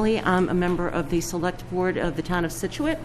Connolly. I'm a member of the Select Board of the Town of Scituate,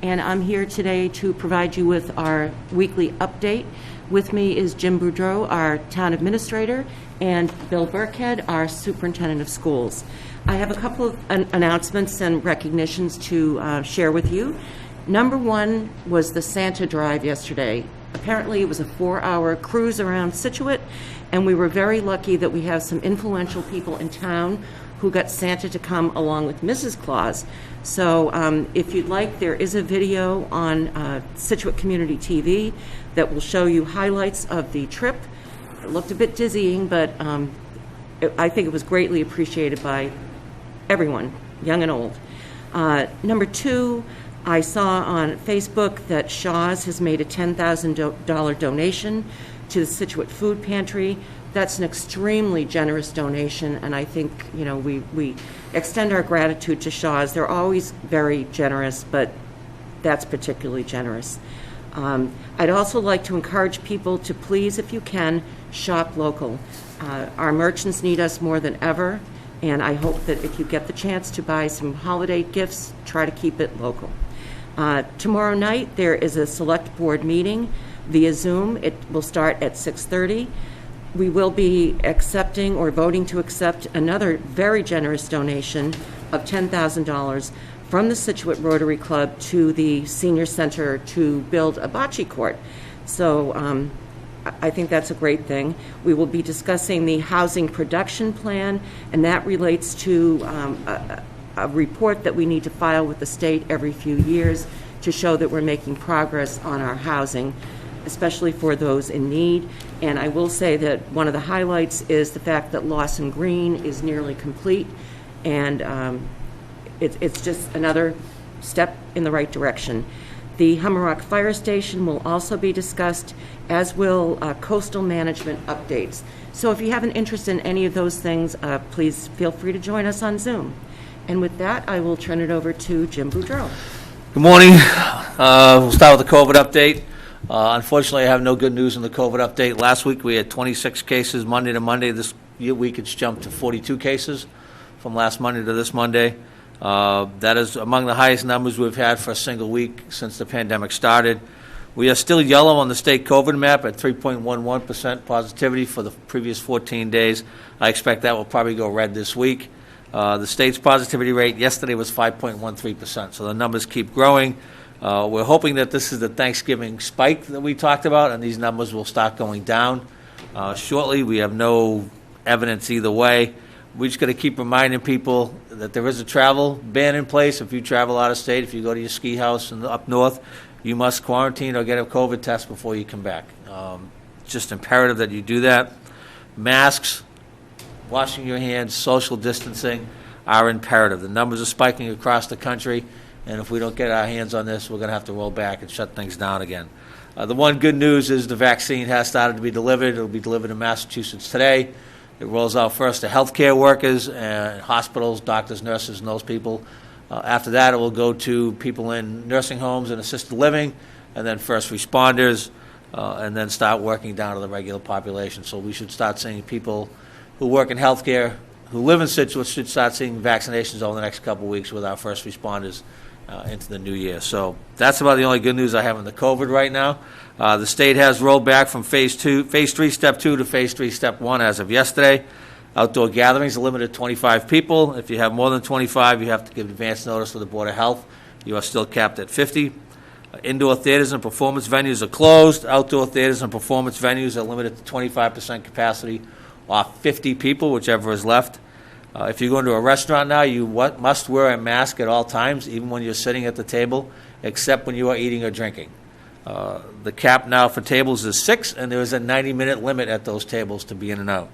and I'm here today to provide you with our weekly update. With me is Jim Boudreau, our Town Administrator, and Bill Burkhead, our Superintendent of Schools. I have a couple of announcements and recognitions to share with you. Number one was the Santa Drive yesterday. Apparently it was a 4-hour cruise around Scituate, and we were very lucky that we have some influential people in town who got Santa to come along with Mrs. Claus. So if you'd like, there is a video on Scituate Community TV that will show you highlights of the trip. It looked a bit dizzying, but I think it was greatly appreciated by everyone, young and old. Number two, I saw on Facebook that Shaw's has made a $10,000 donation to the Scituate Food Pantry. That's an extremely generous donation, and I think, you know, we extend our gratitude to Shaw's. They're always very generous, but that's particularly generous. I'd also like to encourage people to please, if you can, shop local. Our merchants need us more than ever, and I hope that if you get the chance to buy some holiday gifts, try to keep it local. Tomorrow night, there is a select board meeting via Zoom. It will start at 6:30. We will be accepting or voting to accept another very generous donation of $10,000 from the Scituate Rotary Club to the Senior Center to build a bocce court. So I think that's a great thing. We will be discussing the housing production plan, and that relates to a report that we need to file with the state every few years to show that we're making progress on our housing, especially for those in need. And I will say that one of the highlights is the fact that Lawson Green is nearly complete, and it's just another step in the right direction. The Hummerock Fire Station will also be discussed, as will coastal management updates. So if you have an interest in any of those things, please feel free to join us on Zoom. And with that, I will turn it over to Jim Boudreau. Good morning. We'll start with the COVID update. Unfortunately, I have no good news on the COVID update. Last week we had 26 cases Monday to Monday. This week it's jumped to 42 cases from last Monday to this Monday. That is among the highest numbers we've had for a single week since the pandemic started. We are still yellow on the state COVID map at 3.11% positivity for the previous 14 days. I expect that will probably go red this week. The state's positivity rate yesterday was 5.13%, so the numbers keep growing. We're hoping that this is the Thanksgiving spike that we talked about, and these numbers will start going down shortly. We have no evidence either way. We just got to keep reminding people that there is a travel ban in place. If you travel out of state, if you go to your ski house up north, you must quarantine or get a COVID test before you come back. It's just imperative that you do that. Masks, washing your hands, social distancing are imperative. The numbers are spiking across the country, and if we don't get our hands on this, we're going to have to roll back and shut things down again. The one good news is the vaccine has started to be delivered. It will be delivered in Massachusetts today. It rolls out first to healthcare workers and hospitals, doctors, nurses, and those people. After that, it will go to people in nursing homes and assisted living, and then first responders, and then start working down to the regular population. So we should start seeing people who work in healthcare, who live in Scituate, should start seeing vaccinations over the next couple of weeks with our first responders into the new year. So that's about the only good news I have on the COVID right now. The state has rolled back from Phase 3, Step 2 to Phase 3, Step 1 as of yesterday. Outdoor gatherings are limited to 25 people. If you have more than 25, you have to give advance notice to the Board of Health. You are still capped at 50. Indoor theaters and performance venues are closed. Outdoor theaters and performance venues are limited to 25% capacity or 50 people, whichever is left. If you go into a restaurant now, you must wear a mask at all times, even when you're sitting at the table, except when you are eating or drinking. The cap now for tables is 6, and there is a 90-minute limit at those tables to be in and out.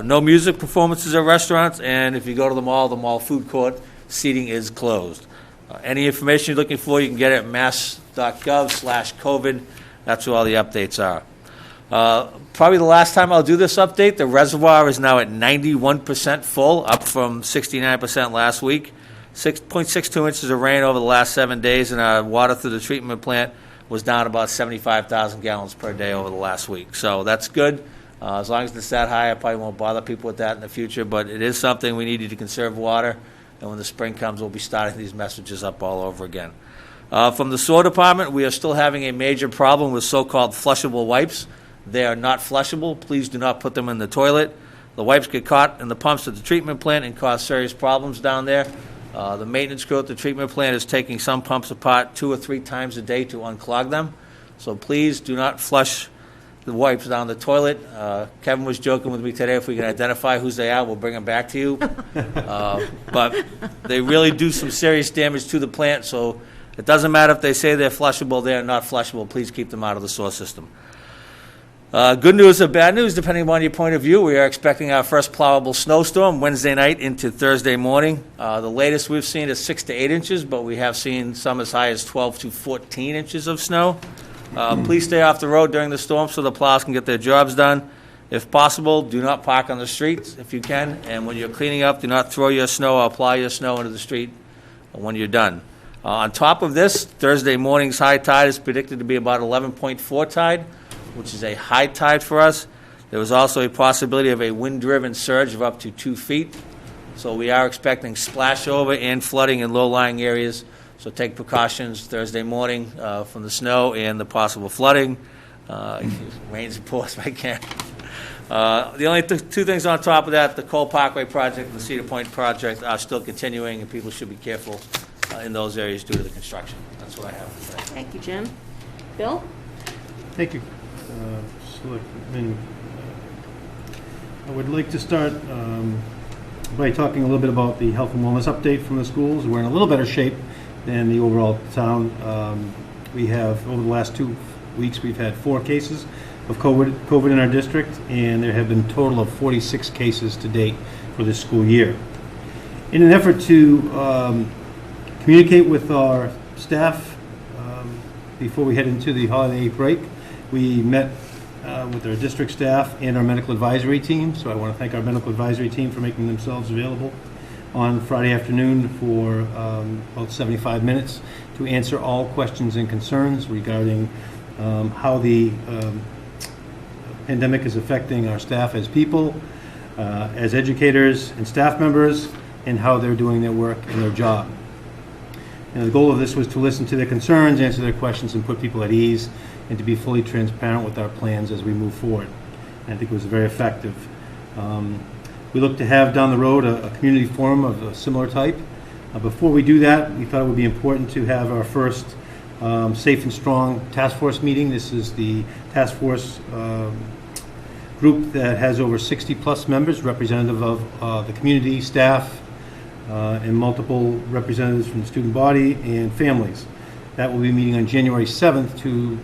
No music performances at restaurants, and if you go to the mall food court seating is closed. Any information you're looking for, you can get it at mass.gov/COVID. That's where all the updates are. Probably the last time I'll do this update, the reservoir is now at 91% full, up from 69% last week. 6.62 inches of rain over the last 7 days, and our water through the treatment plant was down about 75,000 gallons per day over the last week. So that's good. As long as it's that high, I probably won't bother people with that in the future, but it is something we need to conserve water. and when the spring comes, we'll be starting these messages up all over again. From the sewer department, we are still having a major problem with so-called flushable wipes. They are not flushable. Please do not put them in the toilet. The wipes get caught in the pumps at the treatment plant and cause serious problems down there. The maintenance crew at the treatment plant is taking some pumps apart 2 or 3 times a day to unclog them. So please do not flush the wipes down the toilet. Kevin was joking with me today, if we can identify whose they are, we'll bring them back to you. But they really do some serious damage to the plant, so it doesn't matter if they say they're flushable, they're not flushable. Please keep them out of the sewer system. Good news or bad news, depending on your point of view, we are expecting our first plowable snowstorm Wednesday night into Thursday morning. The latest we've seen is 6 to 8 inches, but we have seen some as high as 12 to 14 inches of snow. Please stay off the road during the storm so the plows can get their jobs done. If possible, do not park on the streets if you can, and when you're cleaning up, do not throw your snow or plow your snow into the street when you're done. On top of this, Thursday morning's high tide is predicted to be about 11.4 tide, which is a high tide for us. There was also a possibility of a wind-driven surge of up to 2 feet. So we are expecting splashover and flooding in low-lying areas. So take precautions Thursday morning from the snow and the possible flooding. Rains and pours if I can. The only 2 things on top of that, the Cole Parkway project and the Cedar Point project are still continuing, and people should be careful in those areas due to the construction. That's what I have to say. Thank you, Jim. Bill? Thank you, Selectman. I would like to start by talking a little bit about the health and wellness update from the schools. We're in a little better shape than the overall town. We have, over the last 2 weeks, we've had 4 cases of COVID in our district, and there have been a total of 46 cases to date for this school year. In an effort to communicate with our staff before we head into the holiday break, we met with our district staff and our medical advisory team. So I want to thank our medical advisory team for making themselves available on Friday afternoon for about 75 minutes to answer all questions and concerns regarding how the pandemic is affecting our staff as people, as educators and staff members, and how they're doing their work and their job. And the goal of this was to listen to their concerns, answer their questions, and put people at ease, and to be fully transparent with our plans as we move forward. And I think it was very effective. We look to have down the road a community forum of a similar type. Before we do that, we thought it would be important to have our first Safe and Strong Task Force meeting. This is the task force group that has over 60-plus members, representative of the community, staff, and multiple representatives from the student body and families. That will be meeting on January 7th to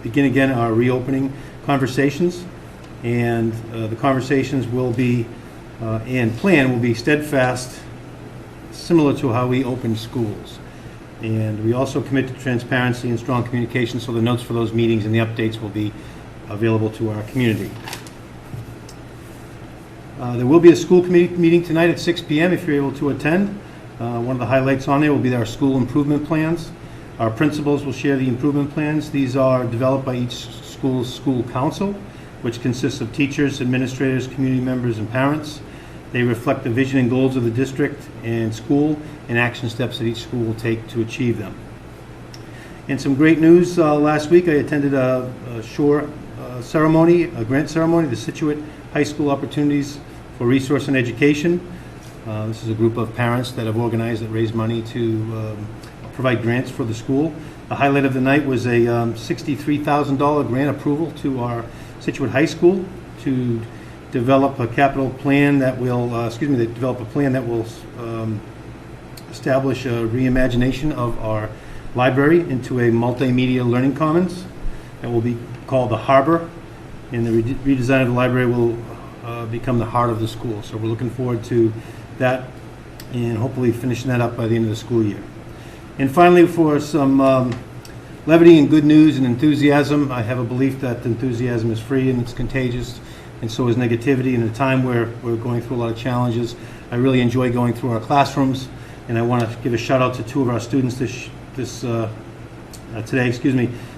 begin again our reopening conversations. And the conversations will be, and plan will be steadfast, similar to how we opened schools. And we also commit to transparency and strong communication, so the notes for those meetings and the updates will be available to our community. There will be a school committee meeting tonight at 6 p.m. if you're able to attend. One of the highlights on there will be our school improvement plans. Our principals will share the improvement plans. These are developed by each school's school council, which consists of teachers, administrators, community members, and parents. They reflect the vision and goals of the district and school and action steps that each school will take to achieve them. And some great news, last week I attended a SHORE ceremony, a grant ceremony, the Scituate High School Opportunities for Resource and Education. This is a group of parents that have organized that raise money to provide grants for the school. The highlight of the night was a $63,000 grant approval to our Scituate High School to develop a capital plan that will, establish a reimagination of our library into a multimedia learning commons that will be called the Harbor, and the redesign of the library will become the heart of the school. So we're looking forward to that and hopefully finishing that up by the end of the school year. And finally, for some levity and good news and enthusiasm, I have a belief that enthusiasm is free and it's contagious, and so is negativity. In a time where we're going through a lot of challenges, I really enjoy going through our classrooms, and I want to give a shout out to 2 of our students today,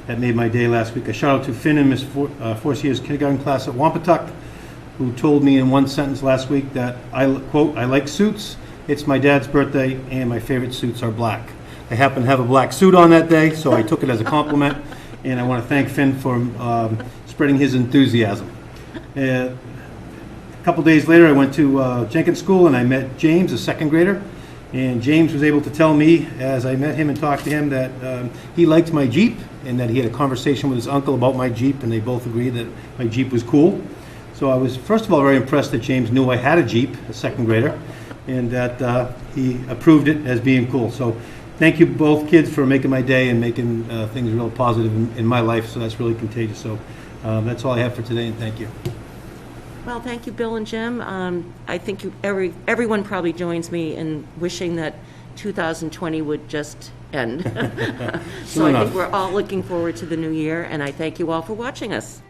that made my day last week. A shout out to Finn and Miss Forcier's kindergarten class at Wampatuck, who told me in one sentence last week that, quote, I like suits It's my dad's birthday, and my favorite suits are black. I happen to have a black suit on that day, so I took it as a compliment, and I want to thank Finn for spreading his enthusiasm. A couple days later, I went to Jenkins School, and I met James, a second grader. And James was able to tell me, as I met him and talked to him, that he liked my Jeep, and that he had a conversation with his uncle about my Jeep, and they both agreed that my Jeep was cool. So I was, first of all, very impressed that James knew I had a Jeep, a second grader, and that he approved it as being cool. So thank you both kids for making my day and making things real positive in my life, so that's really contagious. So that's all I have for today, and thank you. Well, thank you, Bill and Jim. I think everyone probably joins me in wishing that 2020 would just end. So I think we're all looking forward to the new year, and I thank you all for watching us.